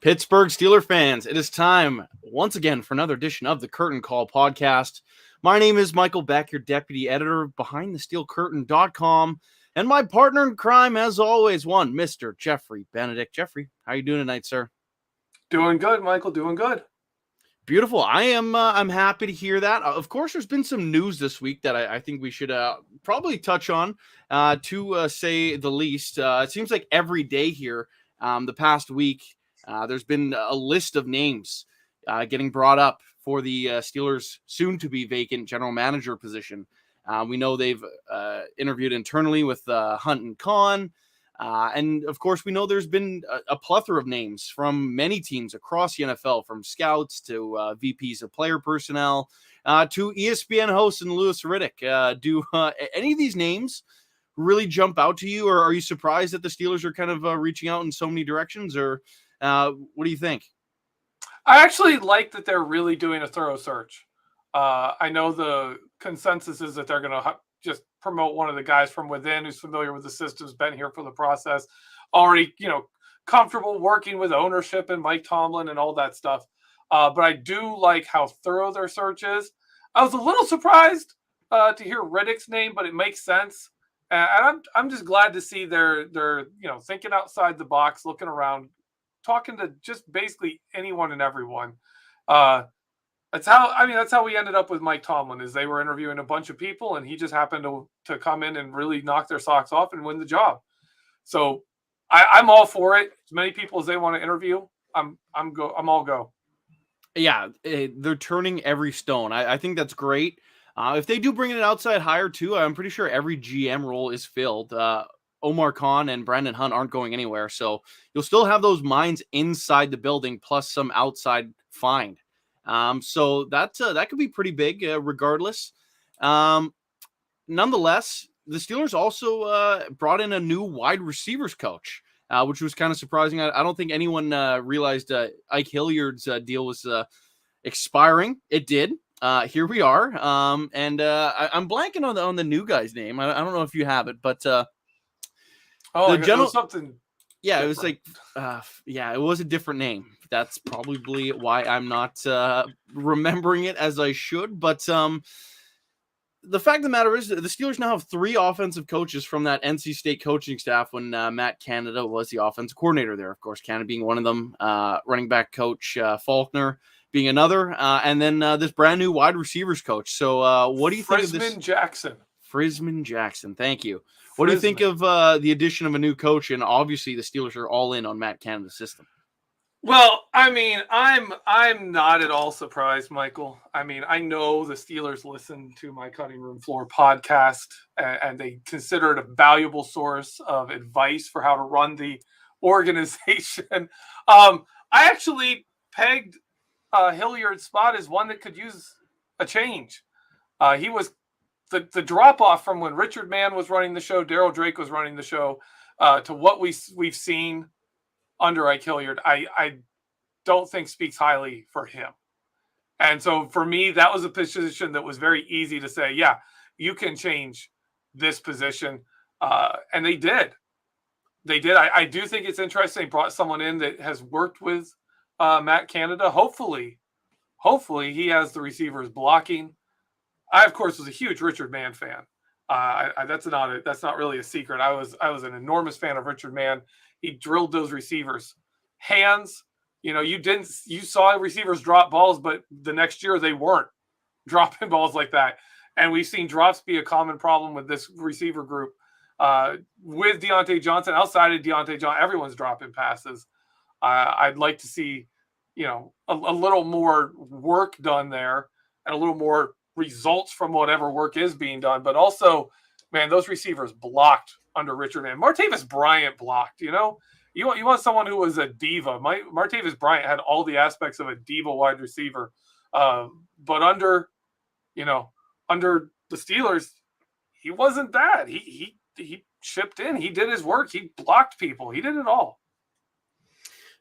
Pittsburgh Steelers fans, it is time once again for another edition of the Curtain Call podcast. My name is Michael Beck, your deputy editor of BehindTheSteelCurtain.com, and my partner in crime, as always, one Mr. Jeffrey Benedict. Jeffrey, how are you doing tonight, sir? Doing good, Michael. Doing good. Beautiful. I'm happy to hear that. Of course, there's been some news this week that I think we should probably touch on, to say the least. It seems like every day here, the past week, there's been a list of names getting brought up for the Steelers' soon-to-be vacant general manager position. We know they've interviewed internally with Hunt and Kahn. And, of course, we know there's been a plethora of names from many teams across the NFL, from scouts to VPs of player personnel to ESPN host and Louis Riddick. Do any of these names really jump out to you, or are you surprised that the Steelers are kind of reaching out in so many directions, or what do you think? I actually like that they're really doing a thorough search. I know the consensus is that they're going to just promote one of the guys from within who's familiar with the systems, been here for the process, already, comfortable working with ownership and Mike Tomlin and all that stuff. But I do like how thorough their search is. I was a little surprised to hear Riddick's name, but it makes sense. And I'm just glad to see they're thinking outside the box, looking around, talking to just basically anyone and everyone. That's how we ended up with Mike Tomlin, is they were interviewing a bunch of people and he just happened to come in and really knock their socks off and win the job. So I'm all for it. As many people as they want to interview, I'm all go. Yeah, they're turning every stone. I think that's great. If they do bring in an outside hire too, I'm pretty sure every GM role is filled. Omar Khan and Brandon Hunt aren't going anywhere, so you'll still have those minds inside the building plus some outside find. So that could be pretty big, regardless. Nonetheless, the Steelers also brought in a new wide receivers coach, which was kind of surprising. I don't think anyone realized Ike Hilliard's deal was expiring. It did. Here we are. And I'm blanking on the new guy's name. I don't know if you have it, but it was something. Yeah, different. It was like, it was a different name. That's probably why I'm not remembering it as I should. But the fact of the matter is that the Steelers now have 3 offensive coaches from that NC State coaching staff when Matt Canada was the offensive coordinator there. Of course, Canada being one of them, running back coach Faulkner being another, and then this brand new wide receivers coach. So what do you think of this? Frisman Jackson. Thank you. What do you think of the addition of a new coach? And obviously the Steelers are all in on Matt Canada's system. Well, I mean, I'm not at all surprised, Michael. I mean, I know the Steelers listen to my Cutting Room Floor podcast, and they consider it a valuable source of advice for how to run the organization. I actually pegged Hilliard's spot as one that could use a change. He was the drop-off from when Richard Mann was running the show, Daryl Drake was running the show, to what we've seen under Ike Hilliard, I don't think speaks highly for him. And so for me, that was a position that was very easy to say, yeah, you can change this position. And they did. I do think it's interesting. They brought someone in that has worked with Matt Canada. Hopefully he has the receivers blocking. I, of course, was a huge Richard Mann fan. That's not really a secret. I was an enormous fan of Richard Mann. He drilled those receivers. Hands, you saw receivers drop balls, but the next year they weren't dropping balls like that. And we've seen drops be a common problem with this receiver group. With Deontay Johnson, outside of Deontay Johnson, everyone's dropping passes. I'd like to see, a little more work done there and a little more results from whatever work is being done. But also, man, those receivers blocked under Richard Mann. Martavis Bryant blocked, you want someone who was a diva. Martavis Bryant had all the aspects of a diva wide receiver. But under the Steelers, he wasn't that. He chipped in. He did his work. He blocked people. He did it all.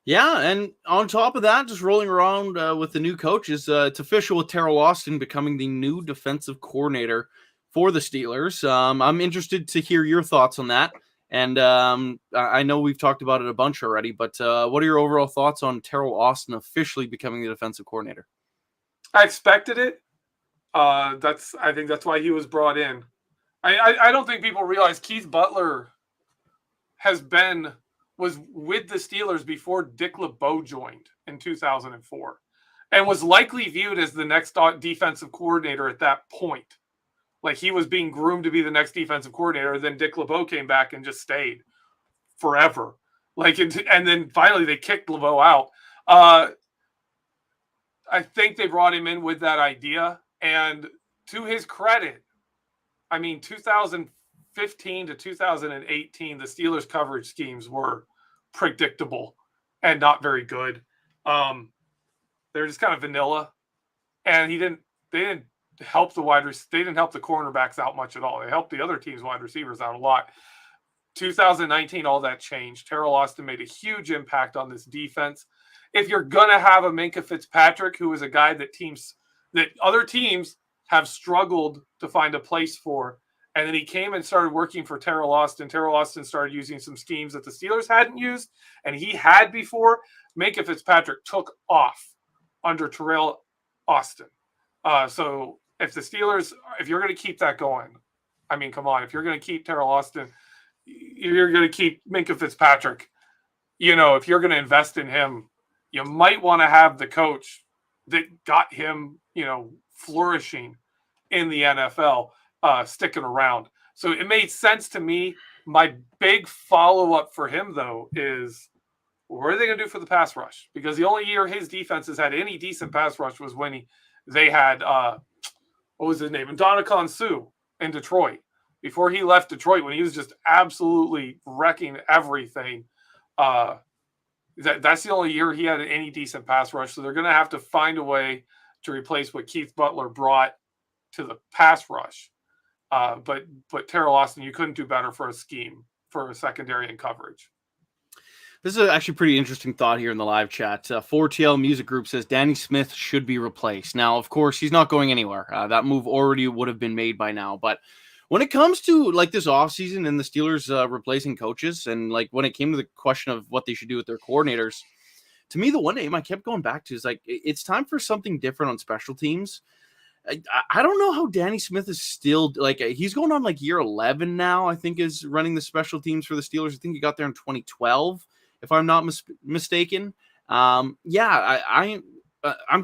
Yeah, and on top of that, just rolling around with the new coaches, it's official with Terrell Austin becoming the new defensive coordinator for the Steelers. I'm interested to hear your thoughts on that. And I know we've talked about it a bunch already, but what are your overall thoughts on Terrell Austin officially becoming the defensive coordinator? I expected it. I think that's why he was brought in. I don't think people realize Keith Butler was with the Steelers before Dick LeBeau joined in 2004 and was likely viewed as the next defensive coordinator at that point. Like he was being groomed to be the next defensive coordinator. Then Dick LeBeau came back and just stayed forever. And then finally they kicked LeBeau out. I think they brought him in with that idea. And to his credit, I mean, 2015 to 2018, the Steelers' coverage schemes were predictable and not very good. They're just kind of vanilla, and they didn't help the they didn't help the cornerbacks out much at all. They helped the other team's wide receivers out a lot. 2019, all that changed. Terrell Austin made a huge impact on this defense. If you're gonna have a Minkah Fitzpatrick, who is a guy that other teams have struggled to find a place for, and then he came and started working for Terrell Austin. Terrell Austin started using some schemes that the Steelers hadn't used, and he had before. Minkah Fitzpatrick took off under Terrell Austin. So if you're going to keep that going, I mean, come on. If you're going to keep Terrell Austin, you're going to keep Minkah Fitzpatrick. If you're going to invest in him, you might want to have the coach that got him, flourishing in the NFL, sticking around. So it made sense to me. My big follow-up for him, though, is what are they going to do for the pass rush? Because the only year his defense has had any decent pass rush was when they had, what was his name? Ndamukong Suh in Detroit. Before he left Detroit, when he was just absolutely wrecking everything, that's the only year he had any decent pass rush. So they're going to have to find a way to replace what Keith Butler brought to the pass rush. But Terrell Austin, you couldn't do better for a scheme for a secondary and coverage. This is actually a pretty interesting thought here in the live chat. 4TL Music Group says Danny Smith should be replaced. Now, of course, he's not going anywhere. That move already would have been made by now. But when it comes to like this offseason and the Steelers replacing coaches, and like when it came to the question of what they should do with their coordinators, to me, the one name I kept going back to is like, it's time for something different on special teams. I don't know how Danny Smith is still like, he's going on like year 11 now, I think, is running the special teams for the Steelers. I think he got there in 2012, if I'm not mistaken. I'm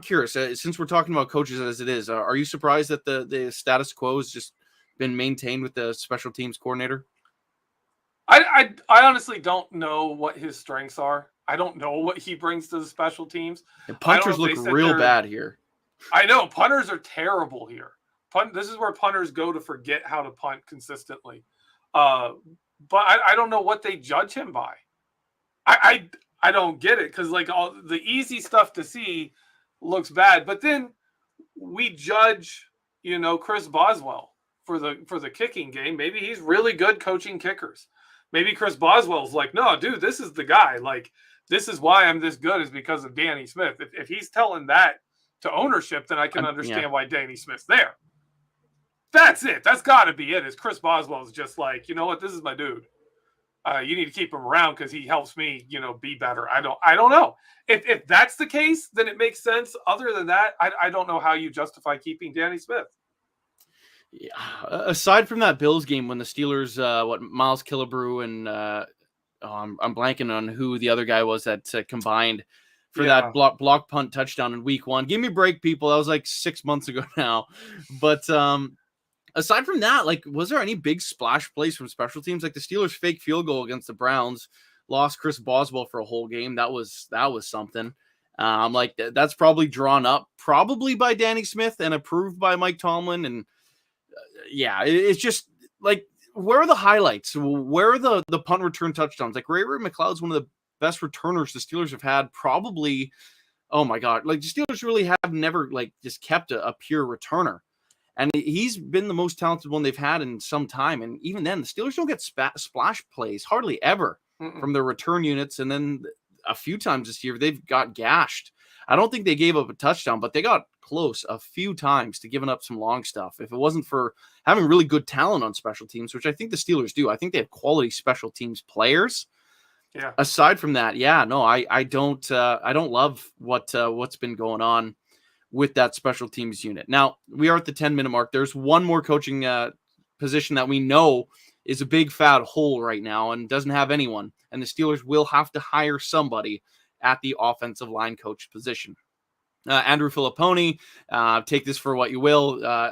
curious, since we're talking about coaches as it is, are you surprised that the status quo has just been maintained with the special teams coordinator? I honestly don't know what his strengths are. I don't know what he brings to the special teams. And punters look real bad here. I know punters are terrible here. This is where punters go to forget how to punt consistently. But I don't know what they judge him by. I don't get it, because like all the easy stuff to see looks bad, but then we judge, Chris Boswell for the kicking game. Maybe he's really good coaching kickers. Maybe Chris Boswell's like, no, dude, this is the guy. Like, this is why I'm this good, is because of Danny Smith. If he's telling that to ownership, then I can understand why Danny Smith's there. That's it. That's got to be it. Is Chris Boswell's just like, you know what, this is my dude. You need to keep him around because he helps me, be better. I don't know. If that's the case, then it makes sense. Other than that, I don't know how you justify keeping Danny Smith. Yeah. Aside from that Bills game when the Steelers, Miles Killebrew and I'm blanking on who the other guy was that combined for that block punt touchdown in week 1. Give me a break, people. That was like 6 months ago now. But aside from that, like, was there any big splash plays from special teams? Like the Steelers' fake field goal against the Browns lost Chris Boswell for a whole game. That was something. Like that's probably drawn up probably by Danny Smith and approved by Mike Tomlin. And it's just like, where are the highlights? Where are the punt return touchdowns? Like Ray McLeod's one of the best returners the Steelers have had. Probably, oh my God, like the Steelers really have never like just kept a pure returner. And he's been the most talented one they've had in some time. And even then, the Steelers don't get splash plays hardly ever from their return units. And then a few times this year, they've got gashed. I don't think they gave up a touchdown, but they got close a few times to giving up some long stuff. If it wasn't for having really good talent on special teams, which I think the Steelers do, I think they have quality special teams players. Yeah. Aside from that, I don't love what's been going on with that special teams unit. Now, we are at the 10-minute mark. There's one more coaching position that we know is a big fat hole right now and doesn't have anyone. And the Steelers will have to hire somebody at the offensive line coach position. Andrew Filipponi, take this for what you will.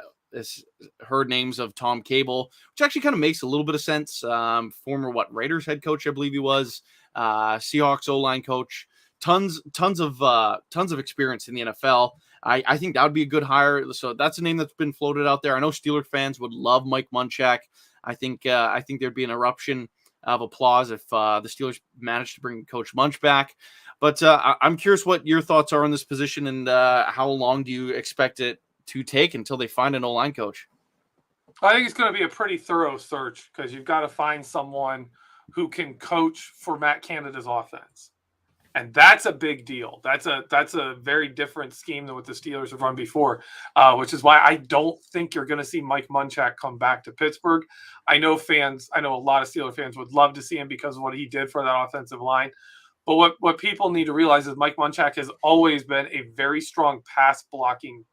Heard names of Tom Cable, which actually kind of makes a little bit of sense. Former Raiders head coach, I believe he was. Seahawks O-line coach. Tons of experience in the NFL. I think that would be a good hire. So that's a name that's been floated out there. I know Steelers fans would love Mike Munchak. I think there'd be an eruption of applause if the Steelers managed to bring Coach Munch back. But I'm curious what your thoughts are on this position, and how long do you expect it to take until they find an O-line coach? I think it's going to be a pretty thorough search because you've got to find someone who can coach for Matt Canada's offense. And that's a big deal. That's a very different scheme than what the Steelers have run before, which is why I don't think you're going to see Mike Munchak come back to Pittsburgh. I know a lot of Steelers fans would love to see him because of what he did for that offensive line. But what people need to realize is Mike Munchak has always been a very strong pass blocking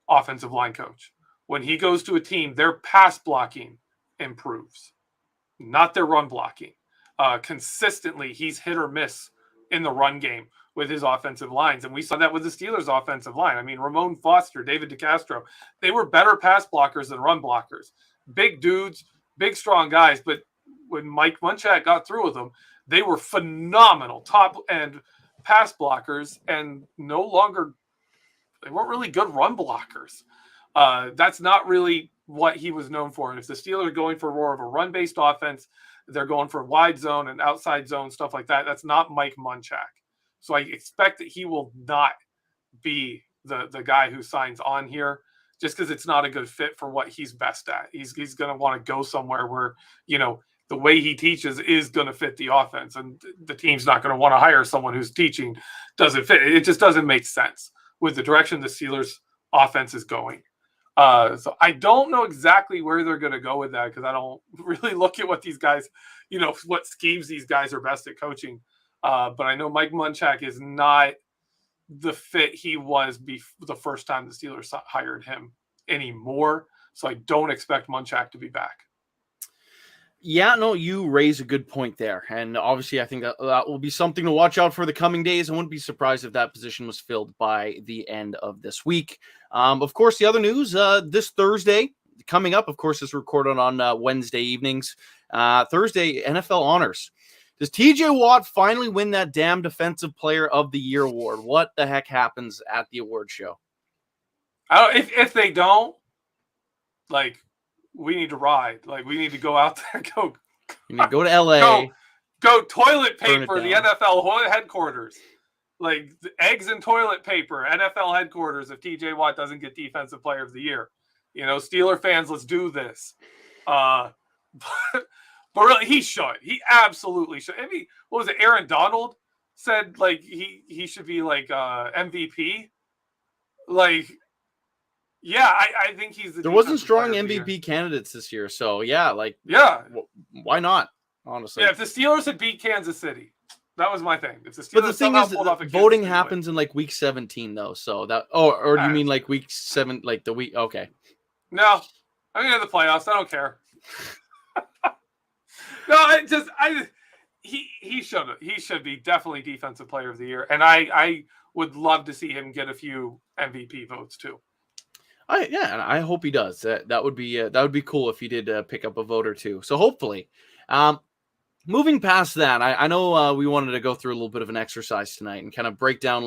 offensive line coach. When he goes to a team, their pass blocking improves, not their run blocking. Consistently, he's hit or miss in the run game with his offensive lines. And we saw that with the Steelers offensive line. I mean, Ramon Foster, David DeCastro, they were better pass blockers than run blockers. Big dudes, big, strong guys. But when Mike Munchak got through with them, they were phenomenal top-end pass blockers and they weren't really good run blockers. That's not really what he was known for. And if the Steelers are going for more of a run-based offense, they're going for wide zone and outside zone, stuff like that. That's not Mike Munchak. So I expect that he will not be the guy who signs on here just because it's not a good fit for what he's best at. He's going to want to go somewhere where, the way he teaches is going to fit the offense. And the team's not going to want to hire someone whose teaching doesn't fit. It just doesn't make sense with the direction the Steelers offense is going. So I don't know exactly where they're going to go with that because I don't really look at what these guys, what schemes these guys are best at coaching. But I know Mike Munchak is not the fit he was the first time the Steelers hired him anymore. So I don't expect Munchak to be back. Yeah, no, you raise a good point there. And obviously, I think that will be something to watch out for the coming days. I wouldn't be surprised if that position was filled by the end of this week. Of course, the other news, this Thursday coming up, of course, is recorded on Wednesday evenings. Thursday, NFL honors. Does TJ Watt finally win that damn Defensive Player of the Year award? What the heck happens at the award show? If they don't, we need to ride. We need to go out there. You need to go to LA. Go toilet paper the NFL headquarters. Eggs and toilet paper, NFL headquarters if TJ Watt doesn't get Defensive Player of the Year. Steeler fans, let's do this. But really, he should. He absolutely should. I mean, what was it? Aaron Donald said he should be MVP. Yeah, I think he's the. There wasn't strong MVP candidates this year, so yeah, why not? Honestly, yeah. If the Steelers had beat Kansas City, that was my thing. If the Steelers but the thing is, voting happens in week 17, though. So that, or do you mean week 7, the week? Okay. No, I'm gonna have the playoffs. I don't care. No, he should be definitely Defensive Player of the Year, and I would love to see him get a few MVP votes too. I hope he does. That would be cool if he did pick up a vote or two. So hopefully, moving past that, I know we wanted to go through a little bit of an exercise tonight and kind of break down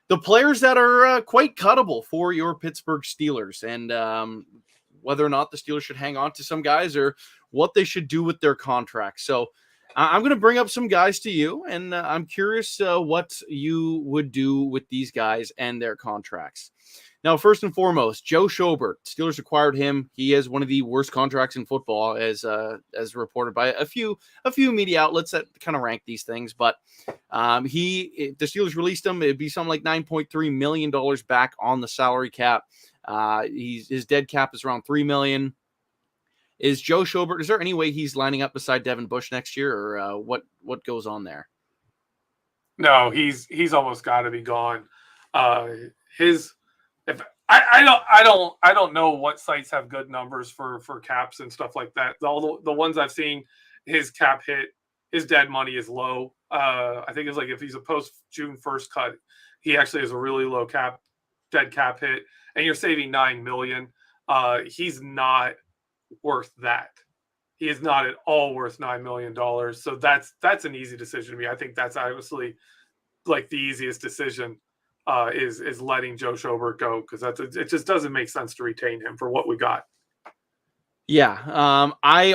the players that are quite cuttable for your Pittsburgh Steelers and whether or not the Steelers should hang on to some guys or what they should do with their contracts. So I'm going to bring up some guys to you, and I'm curious what you would do with these guys and their contracts. Now, first and foremost, Joe Schobert. Steelers acquired him. He has one of the worst contracts in football, as reported by a few media outlets that kind of rank these things. But the Steelers released him. It'd be something like $9.3 million back on the salary cap. His dead cap is around $3 million. Is Joe Schobert? Is there any way he's lining up beside Devin Bush next year, or what goes on there? No, he's almost got to be gone. I don't know what sites have good numbers for caps and stuff like that. All the ones I've seen, his cap hit, his dead money is low. I think it's like if he's a post June 1st cut, he actually has a really low dead cap hit, and you're saving $9 million. He's not worth that. He is not at all worth $9 million. So that's an easy decision to me. I think that's obviously like the easiest decision. Is letting Joe Schobert go, because it just doesn't make sense to retain him for what we got. Yeah, I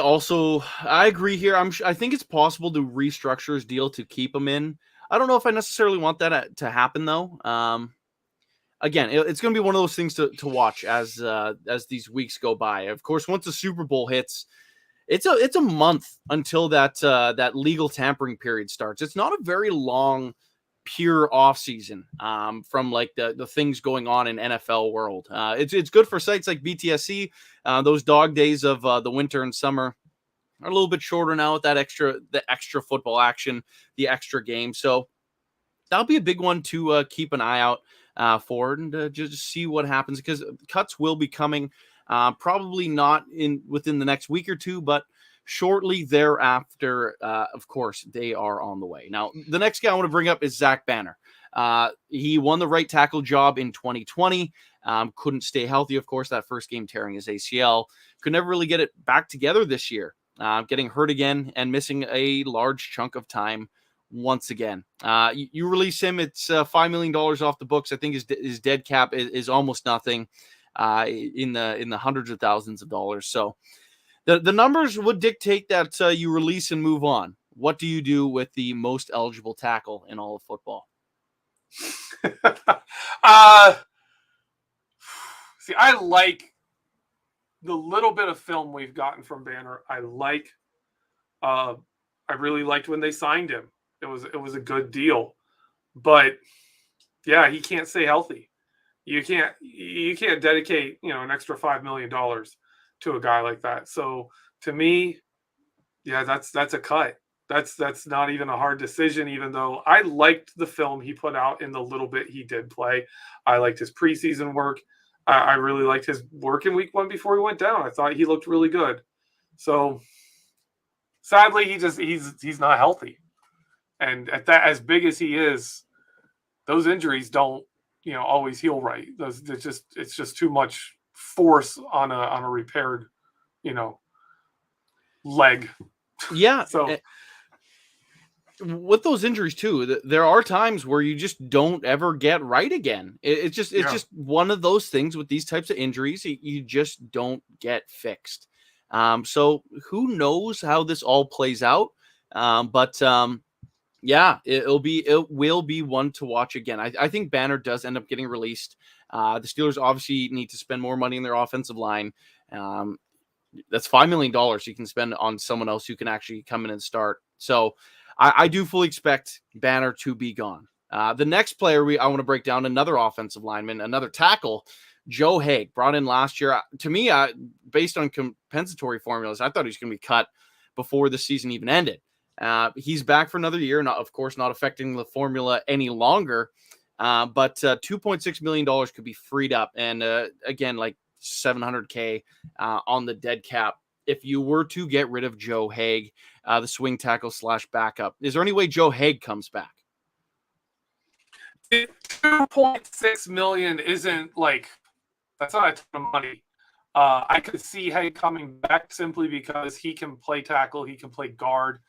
agree here. I think it's possible to restructure his deal to keep him in. I don't know if I necessarily want that to happen though. Again, it's going to be one of those things to watch as these weeks go by. Of course, once the Super Bowl hits, it's a month until that legal tampering period starts. It's not a very long pure offseason from like the things going on in NFL world. It's good for sites like BTSC. Those dog days of the winter and summer are a little bit shorter now with the extra football action, the extra game. So that'll be a big one to keep an eye out for and just see what happens, because cuts will be coming probably not within the next week or two, but shortly thereafter. Of course, they are on the way. Now, the next guy I want to bring up is Zach Banner. He won the right tackle job in 2020. Couldn't stay healthy, of course, that first game tearing his ACL. Could never really get it back together this year. Getting hurt again and missing a large chunk of time once again. You release him, it's $5 million off the books. I think his dead cap is almost nothing in the hundreds of thousands of dollars. So the numbers would dictate that you release and move on. What do you do with the most eligible tackle in all of football? See, I like the little bit of film we've gotten from Banner. I really liked when they signed him. It was a good deal, but yeah, he can't stay healthy. You can't dedicate an extra $5 million to a guy like that. So to me, yeah, that's a cut. That's not even a hard decision, even though I liked the film he put out in the little bit he did play. I liked his preseason work. I really liked his work in week 1 before he went down. I thought he looked really good. So sadly, he's not healthy. And at that, as big as he is, those injuries don't, always heal right. It's just too much force on a repaired, leg. Yeah. So with those injuries too, there are times where you just don't ever get right again. It's just one of those things with these types of injuries. You just don't get fixed. So who knows how this all plays out? Yeah, it will be one to watch again. I think Banner does end up getting released. The Steelers obviously need to spend more money in their offensive line. That's $5 million you can spend on someone else who can actually come in and start. So I do fully expect Banner to be gone. The next player I want to break down, another offensive lineman, another tackle, Joe Haeg, brought in last year. To me, based on compensatory formulas, I thought he was going to be cut before the season even ended. He's back for another year, not affecting the formula any longer. But $2.6 million could be freed up. And again, like $700K on the dead cap if you were to get rid of Joe Haeg, the swing tackle / backup. Is there any way Joe Haeg comes back? $2.6 million isn't that's not a ton of money. I could see Haeg coming back simply because he can play tackle, he can play guard,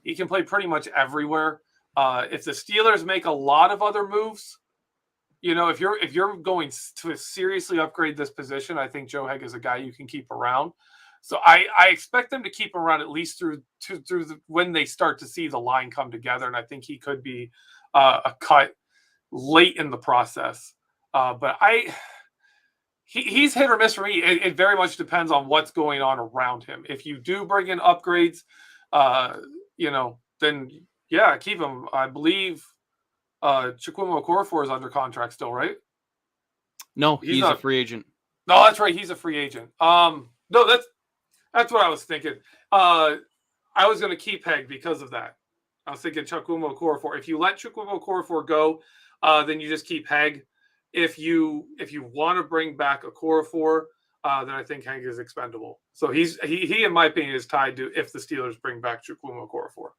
he can play pretty much everywhere. If the Steelers make a lot of other moves, if you're going to seriously upgrade this position, I think Joe Haeg is a guy you can keep around. So I expect them to keep him around at least through when they start to see the line come together, and I think he could be a cut late in the process. But he's hit or miss for me. It very much depends on what's going on around him. If you do bring in upgrades, then yeah, keep him. I believe Chukwuma Okorafor is under contract still, right? No, he's a free agent. No, that's right. He's a free agent. No, that's what I was thinking. I was going to keep Heg because of that. I was thinking Chukwuma Okorafor. If you let Chukwuma Okorafor go, then you just keep Heg. If you want to bring back Okorafor, then I think Heg is expendable. So he in my opinion is tied to if the Steelers bring back Chukwuma Okorafor.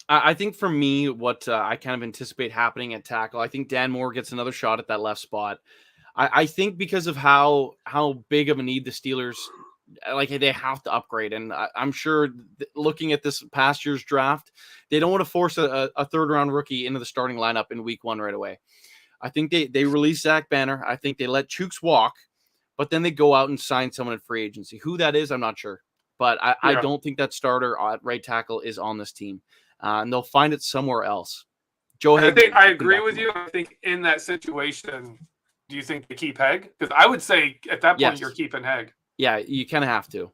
I think for me, what I kind of anticipate happening at tackle, I think Dan Moore gets another shot at that left spot. I think because of how big of a need the Steelers, like they have to upgrade. And I'm sure looking at this past year's draft, they don't want to force a third round rookie into the starting lineup in week 1 right away. I think they release Zach Banner. I think they let Chooks walk, but then they go out and sign someone in free agency. Who that is, I'm not sure. But I don't think that starter at right tackle is on this team. And they'll find it somewhere else. Joe, I think I agree with you. I think in that situation, do you think they keep Heg? Because I would say at that point you're keeping Heg. Yeah, you kind of have to.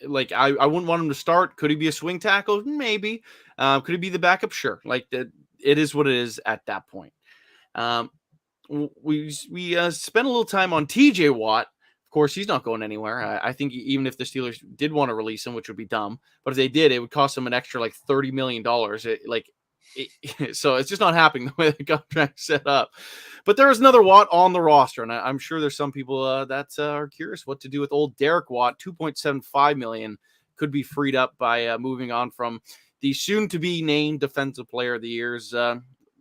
Like I wouldn't want him to start. Could he be a swing tackle? Maybe. Could he be the backup? Sure. Like it is what it is at that point. We spent a little time on TJ Watt. Of course, he's not going anywhere. I think even if the Steelers did want to release him, which would be dumb, but if they did, it would cost them an extra like $30 million. So it's just not happening the way the contract's set up. But there is another Watt on the roster, and I'm sure there's some people that are curious what to do with old Derek Watt. $2.75 million could be freed up by moving on from the soon-to-be named Defensive Player of the Year's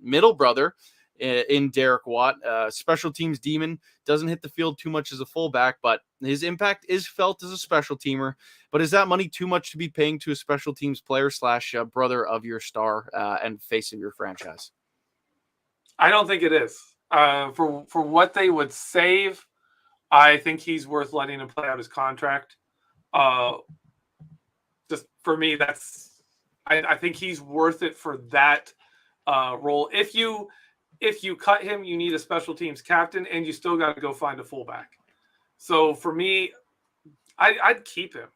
middle brother in Derek Watt. Special teams demon, doesn't hit the field too much as a fullback, but his impact is felt as a special teamer. But is that money too much to be paying to a special teams player / brother of your star and face of your franchise? I don't think it is. For what they would save, I think he's worth letting him play out his contract. Just for me, I think he's worth it for that role. If you cut him, you need a special teams captain, and you still got to go find a fullback. So for me, I'd keep him.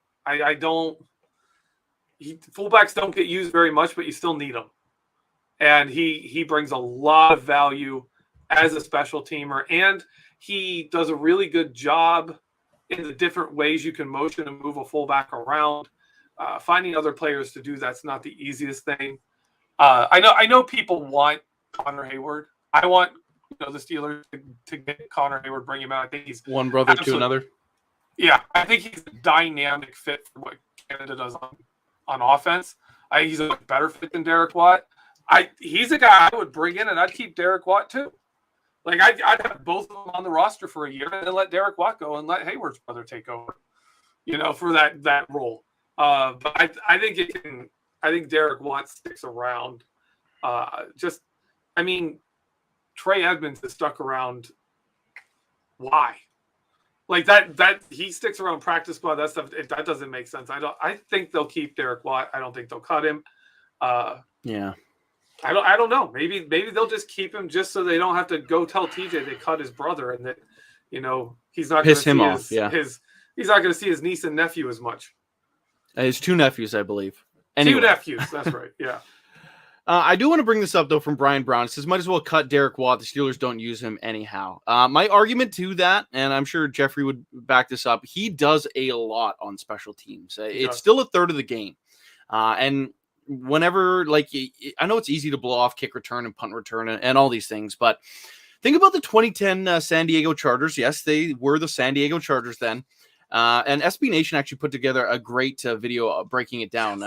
Fullbacks don't get used very much, but you still need them. And he brings a lot of value as a special teamer, and he does a really good job in the different ways you can motion and move a fullback around. Finding other players to do that's not the easiest thing. I know people want Connor Hayward. I want the Steelers to get Connor Hayward, bring him out. I think he's one brother to another. Yeah, I think he's a dynamic fit for what Canada does on offense. I think he's a better fit than Derek Watt. He's a guy I would bring in, and I'd keep Derek Watt too. Like I'd have both of them on the roster for a year, and then let Derek Watt go and let Hayward's brother take over. For that role. But I think I think Derek Watt sticks around. Trey Edmonds is stuck around. Why? Like that he sticks around practice squad. That stuff that doesn't make sense. I think they'll keep Derek Watt. I don't think they'll cut him. Yeah. I don't know. Maybe they'll just keep him just so they don't have to go tell TJ they cut his brother and that he's not piss him off. He's not going to see his niece and nephew as much. His 2 nephews, I believe. Anyway. 2 nephews. That's right. Yeah. I do want to bring this up, though, from Brian Brown. It says, might as well cut Derek Watt. The Steelers don't use him anyhow. My argument to that, and I'm sure Jeffrey would back this up, he does a lot on special teams. It's still a third of the game. And whenever, I know it's easy to blow off kick return and punt return and all these things, but think about the 2010 San Diego Chargers. Yes, they were the San Diego Chargers then. And SB Nation actually put together a great video breaking it down.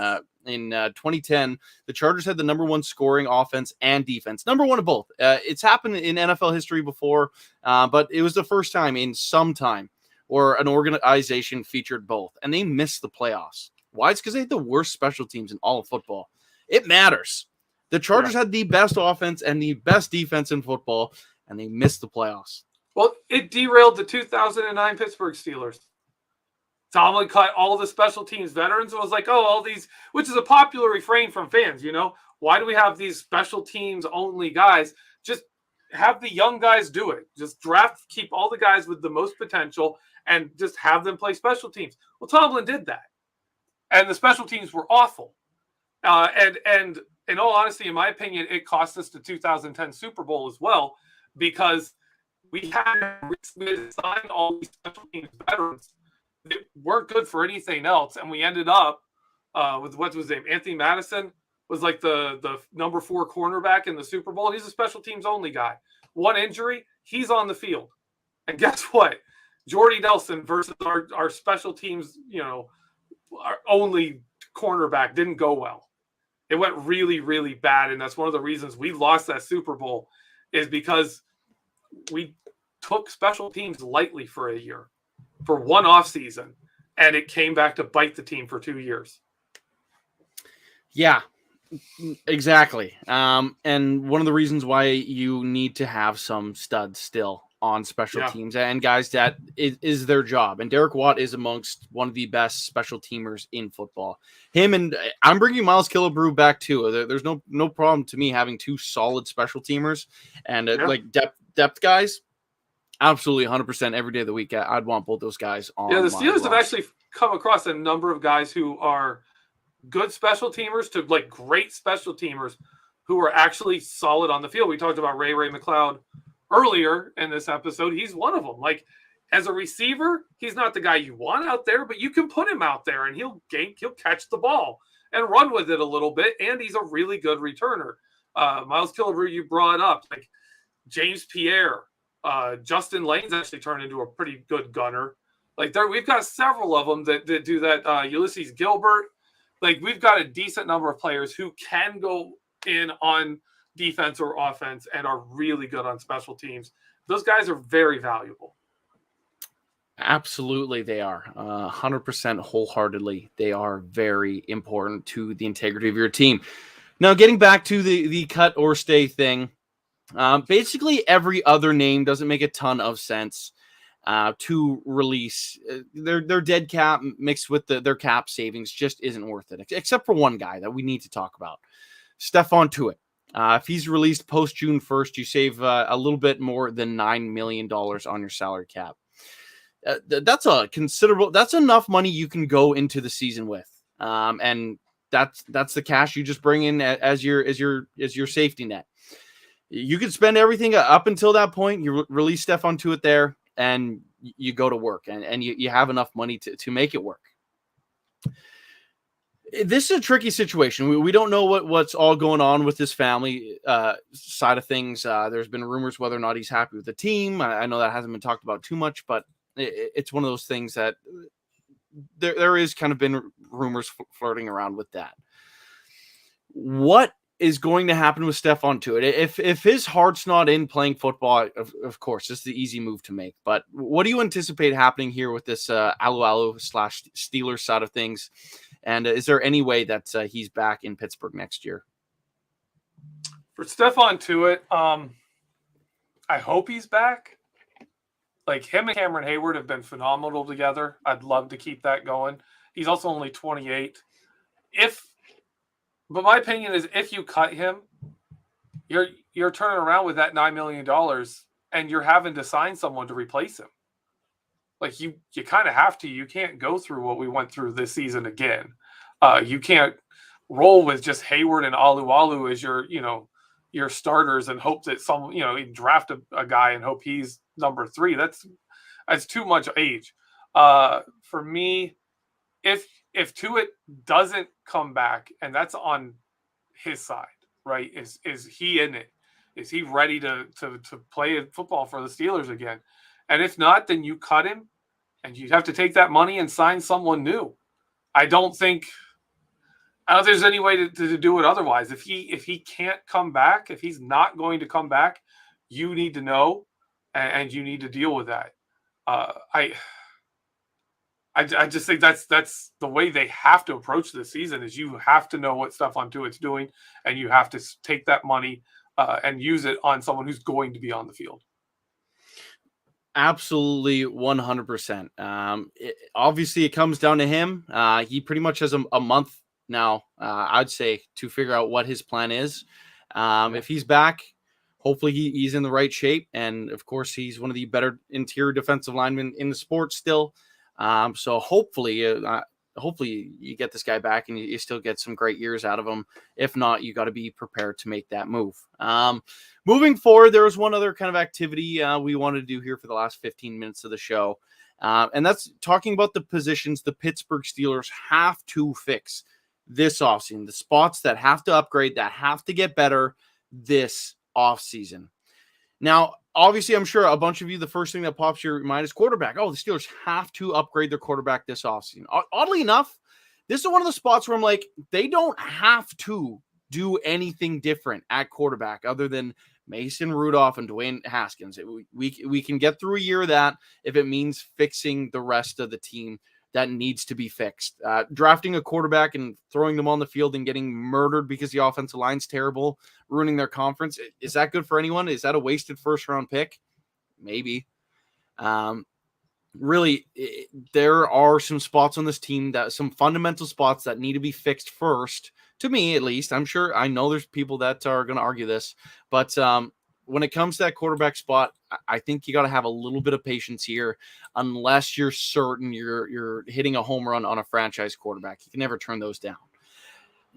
In 2010, the Chargers had the number 1 scoring offense and defense. Number 1 of both. It's happened in NFL history before, but it was the first time in some time where an organization featured both, and they missed the playoffs. Why? It's because they had the worst special teams in all of football. It matters. The Chargers had the best offense and the best defense in football, and they missed the playoffs. Well, it derailed the 2009 Pittsburgh Steelers. Tomlin cut all the special teams veterans and was like, all these, which is a popular refrain from fans, why do we have these special teams only guys? Just have the young guys do it. Just keep all the guys with the most potential and just have them play special teams. Well, Tomlin did that. And the special teams were awful. And in all honesty, in my opinion, it cost us the 2010 Super Bowl as well, because we had signed all these special teams veterans that weren't good for anything else. And we ended up with what was his name? Anthony Madison was like the number 4 cornerback in the Super Bowl. He's a special teams only guy. One injury, he's on the field. And guess what? Jordy Nelson versus our special teams, our only cornerback didn't go well. It went really, really bad. And that's one of the reasons we lost that Super Bowl, is because we took special teams lightly for a year, for one offseason, and it came back to bite the team for 2 years. Yeah, exactly. And one of the reasons why you need to have some studs still on special teams and guys that is their job. And Derek Watt is amongst one of the best special teamers in football. Him, and I'm bringing Miles Killebrew back too. There's no problem to me having 2 solid special teamers and like depth guys. Absolutely 100% every day of the week. I'd want both those guys on. Yeah, the Steelers have actually come across a number of guys who are good special teamers to like great special teamers who are actually solid on the field. We talked about Ray McLeod earlier in this episode. He's one of them. Like, as a receiver, he's not the guy you want out there, but you can put him out there and he'll catch the ball and run with it a little bit. And he's a really good returner. Miles Killebrew, you brought up, like James Pierre, Justin Lane's actually turned into a pretty good gunner. Like, we've got several of them that do that. Ulysses Gilbert. Like, we've got a decent number of players who can go in on defense or offense and are really good on special teams. Those guys are very valuable. Absolutely, they are. 100% wholeheartedly. They are very important to the integrity of your team. Now, getting back to the cut or stay thing, basically every other name doesn't make a ton of sense to release. Their dead cap mixed with their cap savings just isn't worth it, except for one guy that we need to talk about, Stephon Tuitt. If he's released post June 1st, you save a little bit more than $9 million on your salary cap. That's enough money you can go into the season with. And that's the cash you just bring in as your safety net. You can spend everything up until that point. You release Stephon Tuitt there and you go to work and you have enough money to make it work. This is a tricky situation. We don't know what's all going on with his family side of things. There's been rumors whether or not he's happy with the team. I know that hasn't been talked about too much, but it's one of those things that there is kind of been rumors flirting around with that. What is going to happen with Stephon Tuitt? If his heart's not in playing football, of course, it's the easy move to make. But what do you anticipate happening here with this Steelers side of things? And is there any way that he's back in Pittsburgh next year? For Stephon Tuitt, I hope he's back. Like, him and Cameron Hayward have been phenomenal together. I'd love to keep that going. He's also only 28. But my opinion is, if you cut him, you're turning around with that $9 million and you're having to sign someone to replace him. Like, you kind of have to. You can't go through what we went through this season again. You can't roll with just Hayward and Alu as your starters and hope that you draft a guy and hope he's number 3. That's too much age. For me, if Tuitt doesn't come back, and that's on his side, right? Is he in it? Is he ready to play football for the Steelers again? And if not, then you cut him, and you'd have to take that money and sign someone new. I don't think there's any way to do it otherwise. If he can't come back, if he's not going to come back, you need to know, and you need to deal with that. I just think that's the way they have to approach this season. Is you have to know what Stephon Tuitt's doing, and you have to take that money and use it on someone who's going to be on the field. Absolutely, 100%. Obviously, it comes down to him. He pretty much has a month now, I'd say, to figure out what his plan is. If he's back, hopefully he's in the right shape. And of course, he's one of the better interior defensive linemen in the sport still. So hopefully you get this guy back and you still get some great years out of him. If not, you got to be prepared to make that move. Moving forward, there was one other kind of activity we wanted to do here for the last 15 minutes of the show. And that's talking about the positions the Pittsburgh Steelers have to fix this offseason, the spots that have to upgrade, that have to get better this offseason. Now, obviously, I'm sure a bunch of you, the first thing that pops your mind is quarterback. Oh, the Steelers have to upgrade their quarterback this offseason. Oddly enough, this is one of the spots where I'm like, they don't have to do anything different at quarterback other than Mason Rudolph and Dwayne Haskins. We can get through a year of that if it means fixing the rest of the team that needs to be fixed. Drafting a quarterback and throwing them on the field and getting murdered because the offensive line's terrible, ruining their conference. Is that good for anyone? Is that a wasted first-round pick? Maybe. Really, there are some spots on this team, some fundamental spots that need to be fixed first, to me at least. I know there's people that are going to argue this, but when it comes to that quarterback spot, I think you got to have a little bit of patience here, unless you're certain you're hitting a home run on a franchise quarterback. You can never turn those down.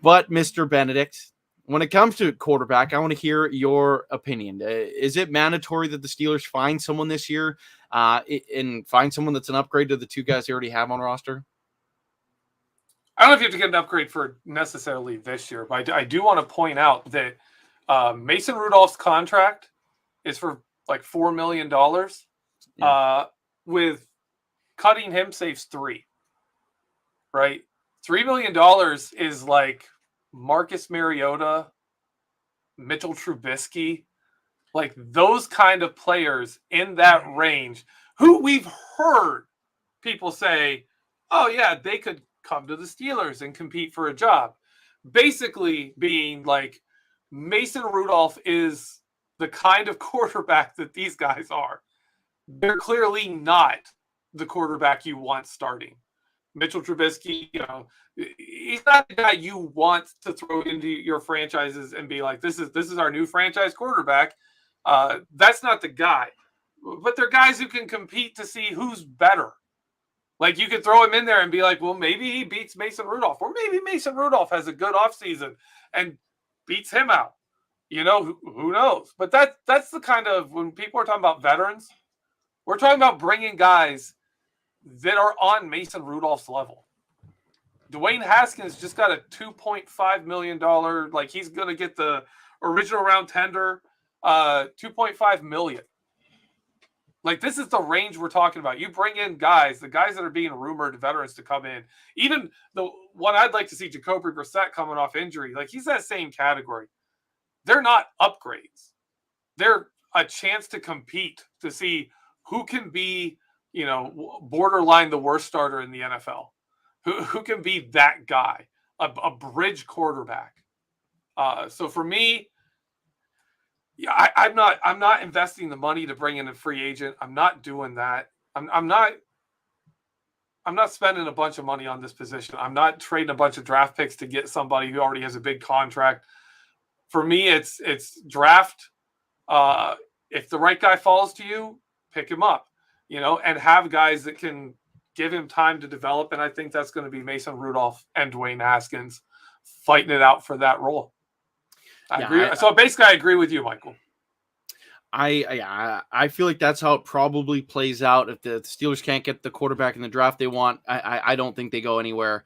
But Mr. Benedict, when it comes to quarterback, I want to hear your opinion. Is it mandatory that the Steelers find someone this year and find someone that's an upgrade to the two guys they already have on roster? I don't know if you have to get an upgrade for necessarily this year, but I do want to point out that Mason Rudolph's contract is for like $4 million. With cutting him saves $3 million, right? $3 million is like Marcus Mariota, Mitchell Trubisky, like those kind of players in that range who we've heard people say, oh yeah, they could come to the Steelers and compete for a job. Basically being like, Mason Rudolph is the kind of quarterback that these guys are. They're clearly not the quarterback you want starting. Mitchell Trubisky, he's not the guy you want to throw into your franchises and be like, this is our new franchise quarterback. That's not the guy. But they're guys who can compete to see who's better. Like, you could throw him in there and be like, well, maybe he beats Mason Rudolph. Or maybe Mason Rudolph has a good offseason and beats him out. Who knows? But that's the kind of, when people are talking about veterans, we're talking about bringing guys that are on Mason Rudolph's level. Dwayne Haskins just got a $2.5 million, like he's going to get the original round tender, $2.5 million. Like, this is the range we're talking about. You bring in the guys that are being rumored veterans to come in. Even the one I'd like to see, Jacoby Brissett coming off injury, like he's that same category. They're not upgrades. They're a chance to compete to see who can be, borderline the worst starter in the NFL. Who can be that guy, a bridge quarterback. So for me, I'm not investing the money to bring in a free agent. I'm not doing that. I'm not spending a bunch of money on this position. I'm not trading a bunch of draft picks to get somebody who already has a big contract. For me, it's draft. If the right guy falls to you, pick him up, and have guys that can give him time to develop. And I think that's going to be Mason Rudolph and Dwayne Haskins fighting it out for that role. I agree. So basically, I agree with you, Michael. I feel like that's how it probably plays out. If the Steelers can't get the quarterback in the draft they want, I don't think they go anywhere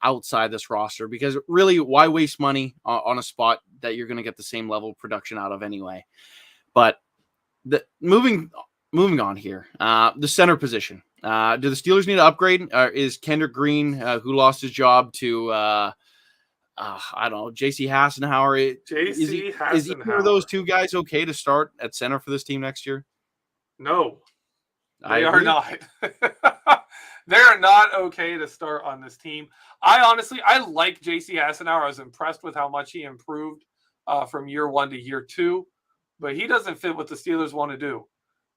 outside this roster, because really, why waste money on a spot that you're going to get the same level of production out of anyway? But moving on here, the center position. Do the Steelers need to upgrade? Is Kendrick Green, who lost his job to I don't know, J.C. Hassenauer? Is either of those two guys okay to start at center for this team next year? No, they are not. They are not okay to start on this team. I like J.C. Hassenauer. I was impressed with how much he improved from year 1 to year 2, but he doesn't fit what the Steelers want to do.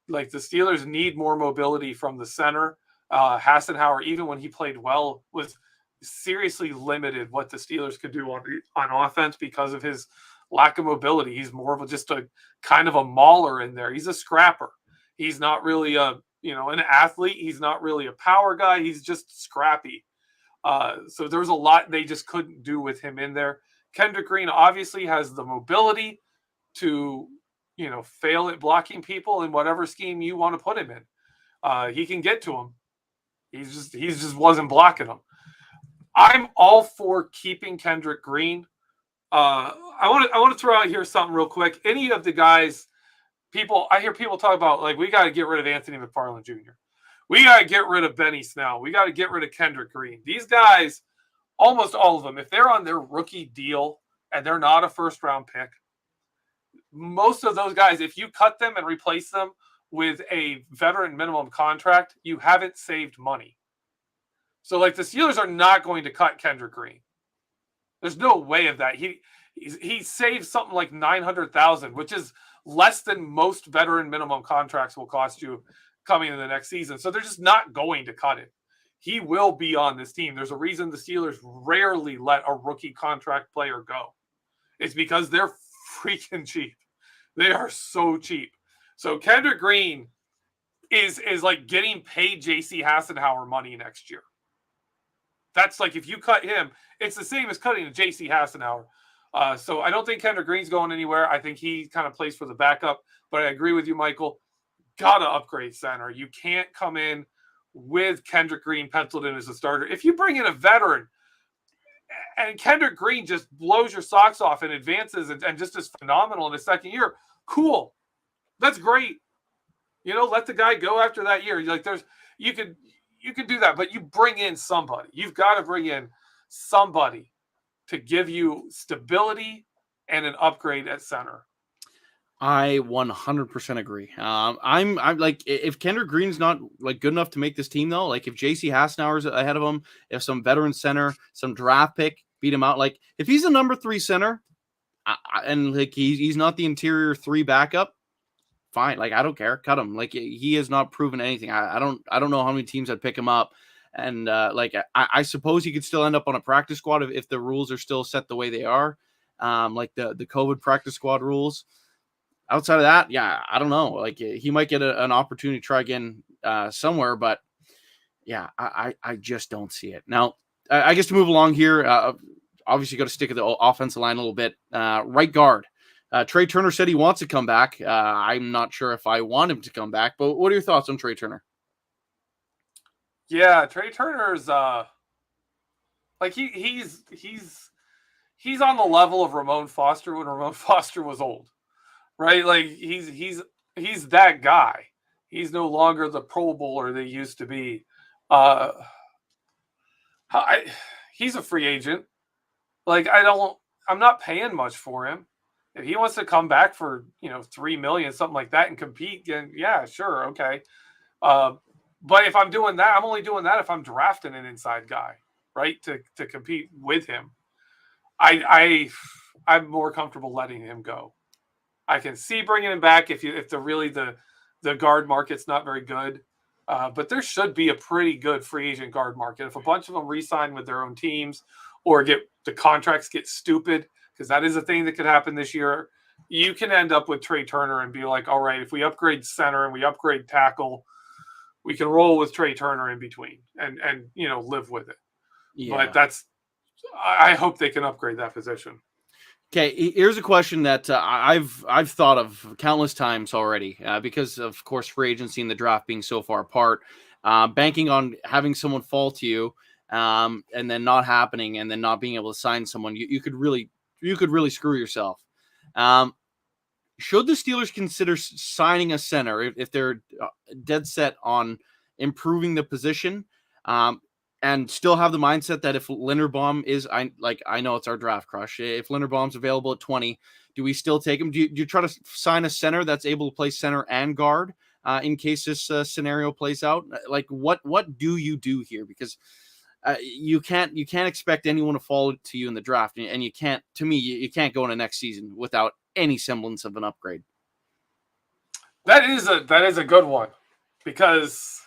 Like, the Steelers need more mobility from the center. Hassenauer, even when he played well, was seriously limited what the Steelers could do on offense because of his lack of mobility. He's more of just a kind of a mauler in there. He's a scrapper. He's not really an athlete. He's not really a power guy. He's just scrappy. So there was a lot they just couldn't do with him in there. Kendrick Green obviously has the mobility to, fail at blocking people in whatever scheme you want to put him in. He can get to him. He just wasn't blocking them. I'm all for keeping Kendrick Green. I want to throw out here something real quick. Any of the guys, I hear people talk about, like, we got to get rid of Anthony McFarland Jr. We got to get rid of Benny Snell. We got to get rid of Kendrick Green. These guys, almost all of them, if they're on their rookie deal and they're not a first-round pick, most of those guys, if you cut them and replace them with a veteran minimum contract, you haven't saved money. So, like, the Steelers are not going to cut Kendrick Green. There's no way of that. He saved something like $900,000, which is less than most veteran minimum contracts will cost you coming in the next season. So they're just not going to cut it. He will be on this team. There's a reason the Steelers rarely let a rookie contract player go. It's because they're freaking cheap. They are so cheap. So Kendrick Green is like getting paid J.C. Hassenauer money next year. That's like, if you cut him, it's the same as cutting J.C. Hassenauer. So I don't think Kendrick Green's going anywhere. I think he kind of plays for the backup. But I agree with you, Michael. Got to upgrade center. You can't come in with Kendrick Green penciled in as a starter. If you bring in a veteran and Kendrick Green just blows your socks off and advances and just is phenomenal in his second year, cool. That's great. Let the guy go after that year. Like, you could do that, but you bring in somebody. You've got to bring in somebody to give you stability and an upgrade at center. I 100% agree. I'm like, if Kendrick Green's not like good enough to make this team, though, like if J.C. Hassenauer's ahead of him, if some veteran center, some draft pick beat him out, like if he's a number 3 center and like he's not the interior 3 backup, fine. Like, I don't care. Cut him. Like, he has not proven anything. I don't know how many teams I'd pick him up. And I suppose he could still end up on a practice squad if the rules are still set the way they are, like the COVID practice squad rules. Outside of that, yeah, I don't know. Like, he might get an opportunity to try again somewhere, but yeah, I just don't see it. Now, I guess to move along here, obviously got to stick with the offensive line a little bit. Right guard. Trey Turner said he wants to come back. I'm not sure if I want him to come back, but what are your thoughts on Trey Turner? Yeah, Trey Turner's like he's on the level of Ramon Foster when Ramon Foster was old, right? Like he's that guy. He's no longer the Pro Bowler they used to be. He's a free agent. Like, I'm not paying much for him. If he wants to come back for, $3 million, something like that, and compete, then yeah, sure, okay. But if I'm doing that, I'm only doing that if I'm drafting an inside guy, right, to compete with him. I'm more comfortable letting him go. I can see bringing him back if the guard market's not very good. But there should be a pretty good free agent guard market. If a bunch of them re-sign with their own teams or the contracts get stupid, because that is a thing that could happen this year, you can end up with Trey Turner and be like, all right, if we upgrade center and we upgrade tackle, we can roll with Trey Turner in between and live with it. Yeah. But I hope they can upgrade that position. Okay, here's a question that I've thought of countless times already because, of course, free agency and the draft being so far apart, banking on having someone fall to you and then not happening and then not being able to sign someone, you could really screw yourself. Should the Steelers consider signing a center if they're dead set on improving the position and still have the mindset that if Linderbaum is, I know it's our draft crush, if Linderbaum's available at 20, do we still take him? Do you try to sign a center that's able to play center and guard in case this scenario plays out? Like, what do you do here? Because you can't expect anyone to fall to you in the draft, and you can't go into next season without any semblance of an upgrade. That is a good one, because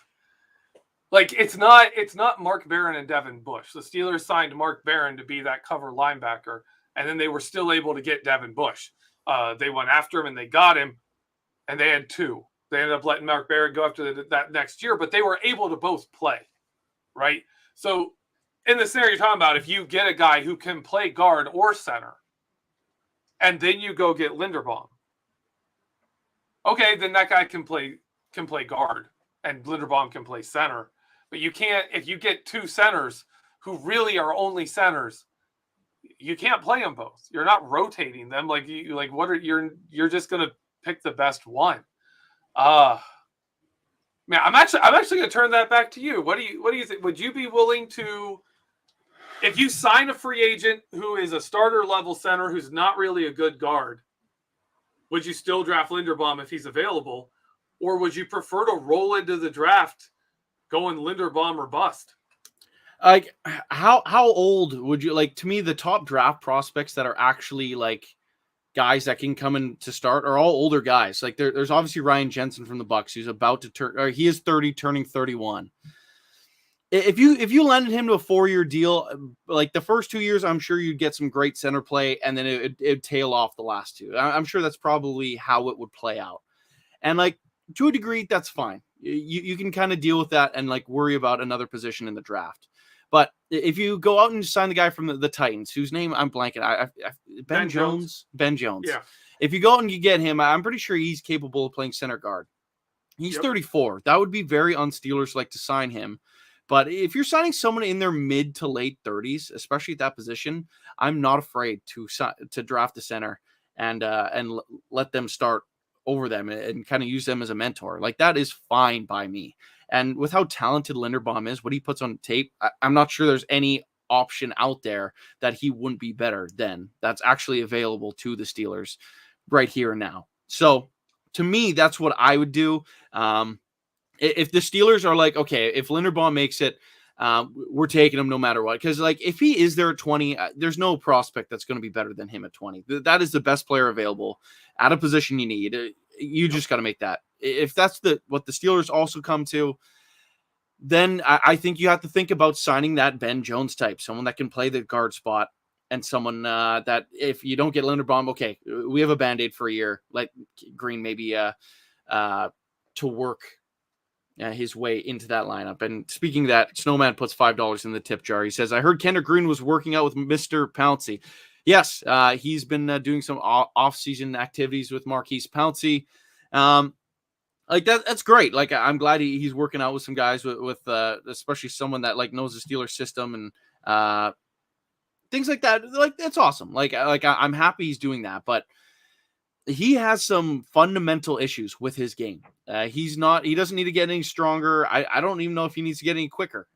like it's not Mark Barron and Devin Bush. The Steelers signed Mark Barron to be that cover linebacker, And then they were still able to get Devin Bush. They went after him and they got him, and they had 2. They ended up letting Mark Barrett go after that next year, but they were able to both play, right? So in the scenario you're talking about, if you get a guy who can play guard or center, and then you go get Linderbaum, okay, then that guy can play guard, and Linderbaum can play center. But you can't, if you get 2 centers who really are only centers, you can't play them both. You're not rotating them. You're just going to pick the best one. Man, I'm actually going to turn that back to you. What do you think? Would you be willing to, if you sign a free agent who is a starter level center who's not really a good guard, would you still draft Linderbaum if he's available, or would you prefer to roll into the draft going Linderbaum or bust? Like, how old would you like? To me, the top draft prospects that are actually like guys that can come in to start are all older guys. Like there's obviously Ryan Jensen from the Bucks, who's about to turn, or he is 30, turning 31. If you landed him to a 4-year deal, like the first 2 years, I'm sure you'd get some great center play, and then it'd tail off the last 2. I'm sure that's probably how it would play out. And like to a degree, that's fine. You can kind of deal with that and like worry about another position in the draft. But if you go out and sign the guy from the Titans, whose name I'm blanking, Ben Jones. Yeah. If you go out and you get him, I'm pretty sure he's capable of playing center guard. He's 34. That would be very un-Steelers like to sign him. But if you're signing someone in their mid to late 30s, especially at that position, I'm not afraid to draft the center and let them start over them and kind of use them as a mentor. Like that is fine by me. And with how talented Linderbaum is, what he puts on tape, I'm not sure there's any option out there that he wouldn't be better than that's actually available to the Steelers right here and now. So to me, that's what I would do. If the Steelers are like, okay, if Linderbaum makes it, we're taking him no matter what. Because like if he is there at 20, there's no prospect that's going to be better than him at 20. That is the best player available at a position you need. You just got to make that. If that's what the Steelers also come to, then I think you have to think about signing that Ben Jones type, someone that can play the guard spot, and someone that if you don't get Linderbaum, okay, we have a Band-Aid for a year, like Green maybe to work his way into that lineup. And speaking of that, Snowman puts $5 in the tip jar. He says, I heard Kendrick Green was working out with Mr. Pouncey. Yes, he's been doing some off-season activities with Marquise Pouncey. Like that's great. Like I'm glad he's working out with some guys with especially someone that like knows the Steelers system and things like that. Like that's awesome. Like I'm happy he's doing that, but he has some fundamental issues with his game. He doesn't need to get any stronger. I don't even know if he needs to get any quicker.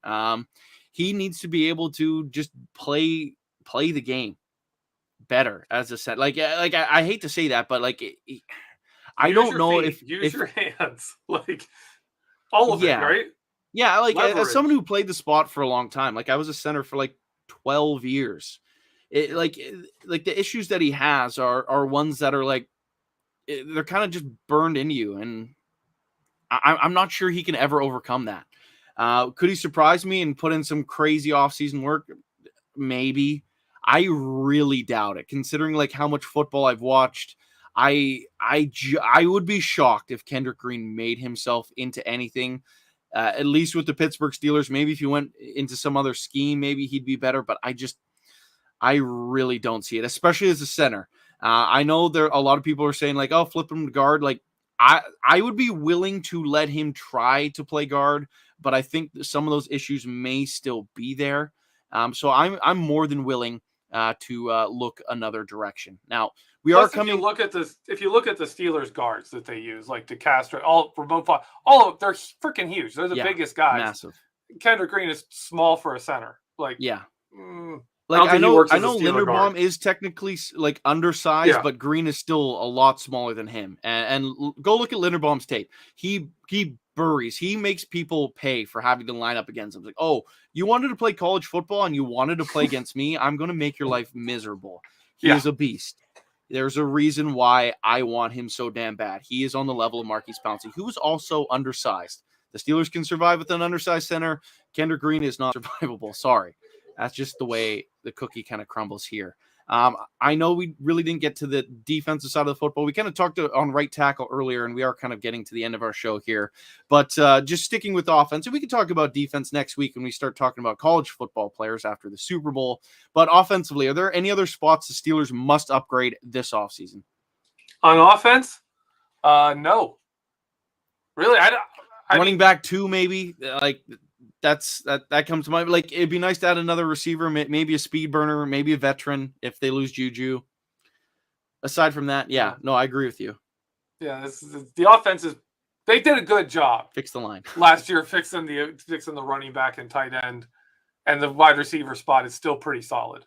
He needs to be able to just play the game better as a set. I hate to say that, but like I don't know if your hands, like all of it, right? Yeah, like as someone who played the spot for a long time, like I was a center for like 12 years. Like the issues that he has are ones that are like they're kind of just burned into you, and I'm not sure he can ever overcome that. Could he surprise me and put in some crazy offseason work? Maybe. I really doubt it, considering like how much football I've watched. I would be shocked if Kendrick Green made himself into anything, at least with the Pittsburgh Steelers. Maybe if he went into some other scheme, maybe he'd be better, but I really don't see it, especially as a center. I know a lot of people are saying like, oh, flip him to guard. Like I would be willing to let him try to play guard, but I think some of those issues may still be there. So I'm more than willing to look another direction. Now we are coming. If you look at the Steelers guards that they use, like DeCastro, all of they're freaking huge. They're the biggest guys. Massive. Kendrick Green is small for a center. Like Like I know Linderbaum is technically like undersized, but Green is still a lot smaller than him. And go look at Linderbaum's tape. He buries. He makes people pay for having to line up against him. It's like, oh, you wanted to play college football and you wanted to play against me? I'm going to make your life miserable. He is a beast. There's a reason why I want him so damn bad. He is on the level of Marquise Pouncey, who is also undersized. The Steelers can survive with an undersized center. Kendrick Green is not survivable. Sorry. That's just the way the cookie kind of crumbles here. I know we really didn't get to the defensive side of the football. We kind of talked on right tackle earlier, and we are kind of getting to the end of our show here. But just sticking with offense, and we can talk about defense next week when we start talking about college football players after the Super Bowl. But offensively, are there any other spots the Steelers must upgrade this offseason? On offense? No. Really, running back 2, maybe, like that comes to mind. Like, it'd be nice to add another receiver, maybe a speed burner, maybe a veteran if they lose Juju. Aside from that, no, I agree with you. Yeah, the offense is, they did a good job. Fix the line last year, fixing the running back and tight end, and the wide receiver spot is still pretty solid.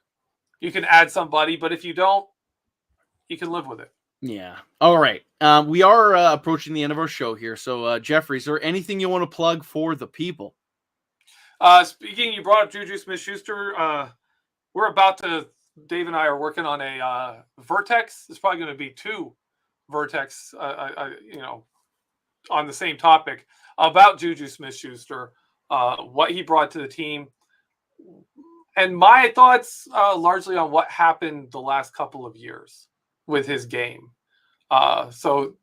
You can add somebody, but if you don't, you can live with it. Yeah. All right. We are approaching the end of our show here. So, Jeffrey, is there anything you want to plug for the people? Speaking, you brought up Juju Smith-Schuster. We're about to, Dave and I are working on a Vertex. It's probably going to be 2 Vertex, on the same topic about Juju Smith-Schuster, what he brought to the team, and my thoughts largely on what happened the last couple of years with his game. So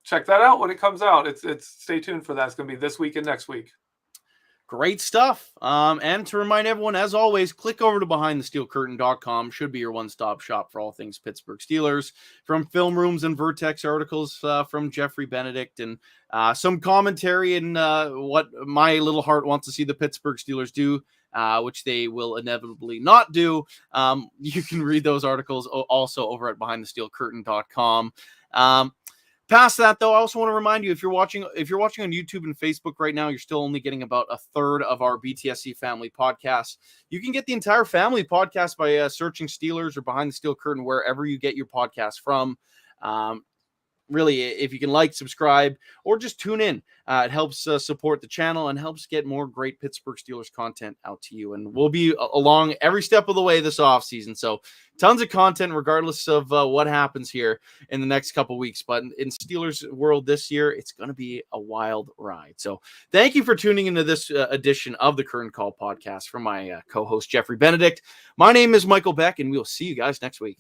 check that out when it comes out. It's stay tuned for that. It's going to be this week and next week. Great stuff. And to remind everyone, as always, click over to BehindTheSteelCurtain.com. Should be your one-stop shop for all things Pittsburgh Steelers, from film rooms and Vertex articles from Jeffrey Benedict, and some commentary and what my little heart wants to see the Pittsburgh Steelers do, which they will inevitably not do. You can read those articles also over at BehindTheSteelCurtain.com. Past that, though, I also want to remind you, if you're watching on YouTube and Facebook right now, you're still only getting about a third of our BTSC family podcast. You can get the entire family podcast by searching Steelers or Behind the Steel Curtain wherever you get your podcast from. Really, if you can like, subscribe, or just tune in, it helps support the channel and helps get more great Pittsburgh Steelers content out to you. And we'll be along every step of the way this offseason. So tons of content, regardless of what happens here in the next couple weeks. But in Steelers world this year, it's going to be a wild ride. So thank you for tuning into this edition of the Curtain Call podcast from my co-host, Jeffrey Benedict. My name is Michael Beck, and we'll see you guys next week.